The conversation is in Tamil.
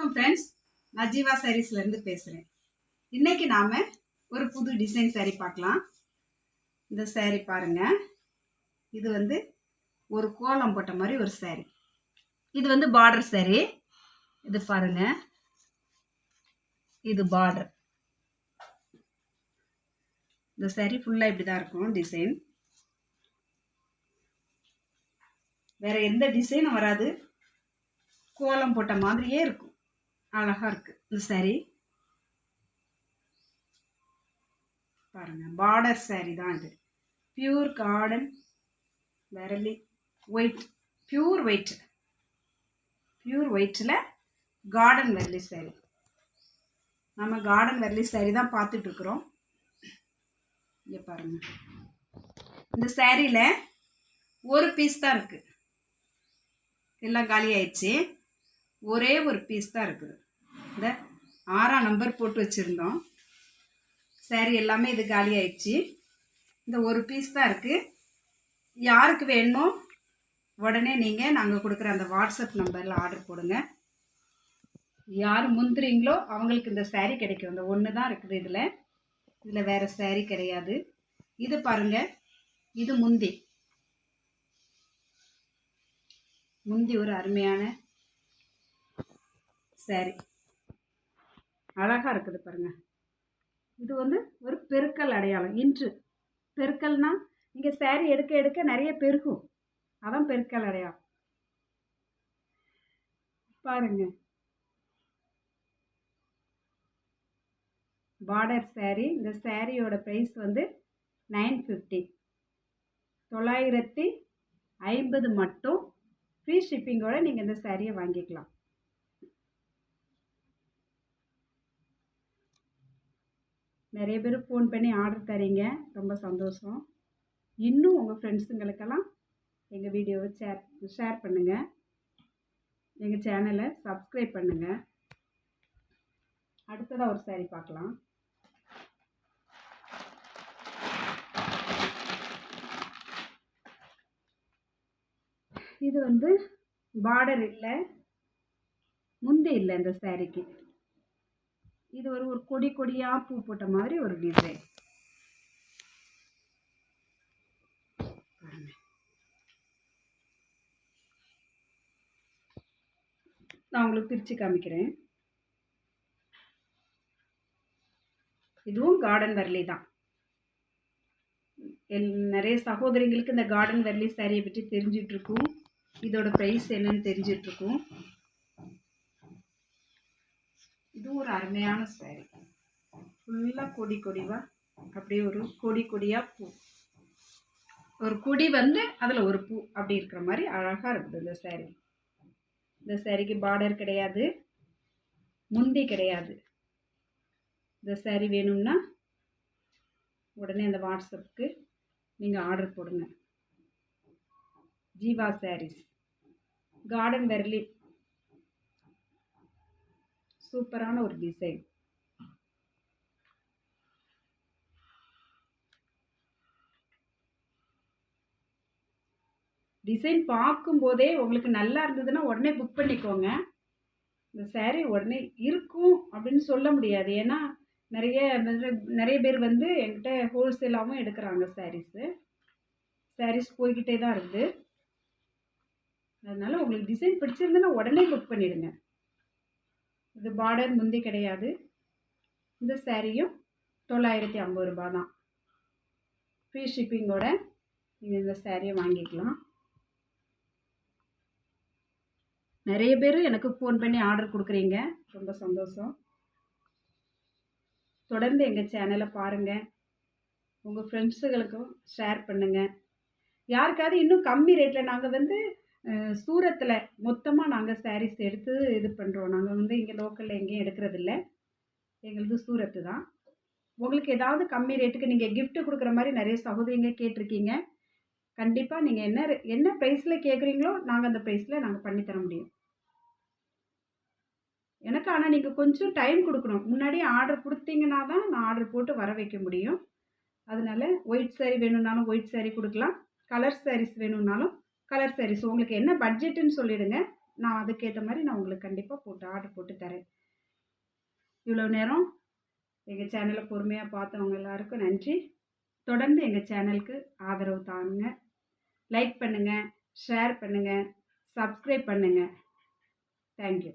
வணக்கம் ஃப்ரெண்ட்ஸ், நான் ஜீவா சாரீஸ்லேருந்து பேசுகிறேன். இன்றைக்கி நாம் ஒரு புது டிசைன் சாரீ பார்க்கலாம். இந்த சாரீ பாருங்கள். இது வந்து ஒரு கோலம் போட்ட மாதிரி ஒரு சாரீ. இது வந்து பார்டர் சாரீ. இது பாருங்கள், இது பார்டர். இந்த சாரீ ஃபுல்லாக இப்படி தான் இருக்கும் டிசைன். வேறு எந்த டிசைனும் வராது, கோலம் போட்ட மாதிரியே இருக்கும். அழகாக இருக்குது இந்த சாரீ. பாருங்கள், பார்டர் சாரீ தான் இது. பியூர் கார்டன் வெரலி ஒயிட், பியூர் ஒயிட்டில் கார்டன் வெரலி சாரீ. நம்ம கார்டன் வெரலி சாரீ தான் பார்த்துட்ருக்குறோம். இங்கே பாருங்கள், இந்த சாரியில் ஒரு பீஸ் தான் இருக்குது, எல்லாம் காலி ஆயிடுச்சு. ஒரே ஒரு பீஸ் தான் இருக்குது. இந்த 6ஆம் நம்பர் போட்டு வச்சுருந்தோம். சாரி எல்லாமே இது காலி ஆயிடுச்சு. இந்த ஒரு பீஸ் தான் இருக்குது. யாருக்கு வேணுமோ உடனே நீங்கள் நாங்கள் கொடுக்குற அந்த வாட்ஸ்அப் நம்பரில் ஆர்டர் போடுங்க. யார் முந்துறீங்களோ அவங்களுக்கு இந்த சாரீ கிடைக்கும். இந்த ஒன்று தான் இருக்குது இதில் வேறு சாரீ கிடையாது. இது பாருங்கள், இது முந்தி ஒரு அருமையான சாரீ, அழகாக இருக்குது பாருங்கள். இது வந்து ஒரு பெருக்கல் அடையாளம். இன்று பெருக்கல்னா இங்கே சாரீ எடுக்க எடுக்க நிறைய பெருகும், அதான் பெருக்கல் அடையாளம். பாருங்க, பார்டர் சாரீ. இந்த சாரியோட ப்ரைஸ் வந்து 950, 950 மட்டும். ஃப்ரீ ஷிப்பிங்கோட நீங்கள் இந்த சாரியை வாங்கிக்கலாம். நிறைய பேர் ஃபோன் பண்ணி ஆர்டர் தரீங்க, ரொம்ப சந்தோஷம். இன்னும் உங்கள் ஃப்ரெண்ட்ஸுங்களுக்கெல்லாம் எங்கள் வீடியோவை ஷேர் பண்ணுங்கள். எங்கள் சேனலை சப்ஸ்கிரைப் பண்ணுங்கள். அடுத்ததாக ஒரு சாரீ பார்க்கலாம். இது வந்து பார்டர் இல்லை, முந்தி இல்லை இந்த சாரீக்கு. இது ஒரு கொடியாக பூ போட்ட மாதிரி ஒரு டிசைன். நான் உங்களுக்கு பிரித்து காமிக்கிறேன். இதுவும் கார்டன் வெரலி தான். நிறைய சகோதரிங்களுக்கு இந்த கார்டன் வெரலி சாரியை பற்றி தெரிஞ்சிட்ருக்கும், இதோட ப்ரைஸ் என்னன்னு தெரிஞ்சிட்ருக்கும். இது ஒரு அருமையான சாரீ. ஃபுல்லாக கொடிவா அப்படியே ஒரு கொடியாக பூ, ஒரு கொடி வந்து அதில் ஒரு பூ அப்படி இருக்கிற மாதிரி அழகாக இருக்குது இந்த சாரீ. இந்த சாரீக்கு பார்டர் கிடையாது, முந்தி கிடையாது. இந்த சாரீ வேணும்னா உடனே அந்த வாட்ஸ்அப்புக்கு நீங்கள் ஆர்டர் போடுங்க. ஜீவா சாரீஸ், கார்டன் வெரலி, சூப்பரான ஒரு டிசைன். டிசைன் பார்க்கும்போதே உங்களுக்கு நல்லா இருந்ததுன்னா உடனே புக் பண்ணிக்கோங்க. இந்த சாரீ உடனே இருக்கும் அப்படின்னு சொல்ல முடியாது, ஏன்னா நிறைய பேர் வந்து என்கிட்ட ஹோல்சேலாகவும் எடுக்கிறாங்க சாரீஸ் போய்கிட்டே தான் இருக்குது. அதனால் உங்களுக்கு டிசைன் பிடிச்சிருந்துன்னா உடனே புக் பண்ணிடுங்க. இது பார்டர் முந்தி கிடையாது. இந்த சாரியும் 950 ரூபாய் தான். ஃப்ரீ ஷிப்பிங்கோட நீங்கள் இந்த சாரியை வாங்கிக்கலாம். நிறைய பேர் எனக்கு ஃபோன் பண்ணி ஆர்டர் கொடுக்குறீங்க, ரொம்ப சந்தோஷம். தொடர்ந்து எங்கள் சேனலை பாருங்கள், உங்கள் ஃப்ரெண்ட்ஸுகளுக்கும் ஷேர் பண்ணுங்கள். யாருக்காவது இன்னும் கம்மி ரேட்டில், நாங்கள் வந்து சூரத்தில் மொத்தமாக நாங்கள் சாரீஸ் எடுத்து இது பண்ணுறோம். நாங்கள் வந்து இங்கே லோக்கலில் எங்கேயும் எடுக்கிறதில்ல, எங்களுக்கு சூரத்து தான். உங்களுக்கு ஏதாவது கம்மி ரேட்டுக்கு நீங்கள் கிஃப்ட்டு கொடுக்குற மாதிரி நிறைய சகோதரிங்க கேட்டிருக்கீங்க. கண்டிப்பாக நீங்கள் என்ன ப்ரைஸில் கேட்குறீங்களோ நாங்கள் அந்த ப்ரைஸில் நாங்கள் பண்ணித்தர முடியும். எனக்கு ஆனால் நீங்கள் கொஞ்சம் டைம் கொடுக்கணும். முன்னாடியே ஆர்டர் கொடுத்தீங்கன்னா தான் நான் ஆர்டர் போட்டு வர வைக்க முடியும். அதனால் ஒயிட் சாரீ வேணும்னாலும் ஒயிட் சாரீ கொடுக்கலாம், கலர் சாரீஸ் வேணும்னாலும் கலர் சாரீஸ். உங்களுக்கு என்ன பட்ஜெட்டுன்னு சொல்லிவிடுங்க, நான் அதுக்கேற்ற மாதிரி நான் உங்களுக்கு கண்டிப்பாக போட்டு ஆர்டர் போட்டு தரேன். இவ்வளோ நேரம் எங்கள் சேனலை பொறுமையாக பார்த்தவங்க எல்லாருக்கும் நன்றி. தொடர்ந்து எங்கள் சேனலுக்கு ஆதரவு தாங்க. லைக் பண்ணுங்கள், ஷேர் பண்ணுங்கள், சப்ஸ்கிரைப் பண்ணுங்கள். தேங்க்யூ.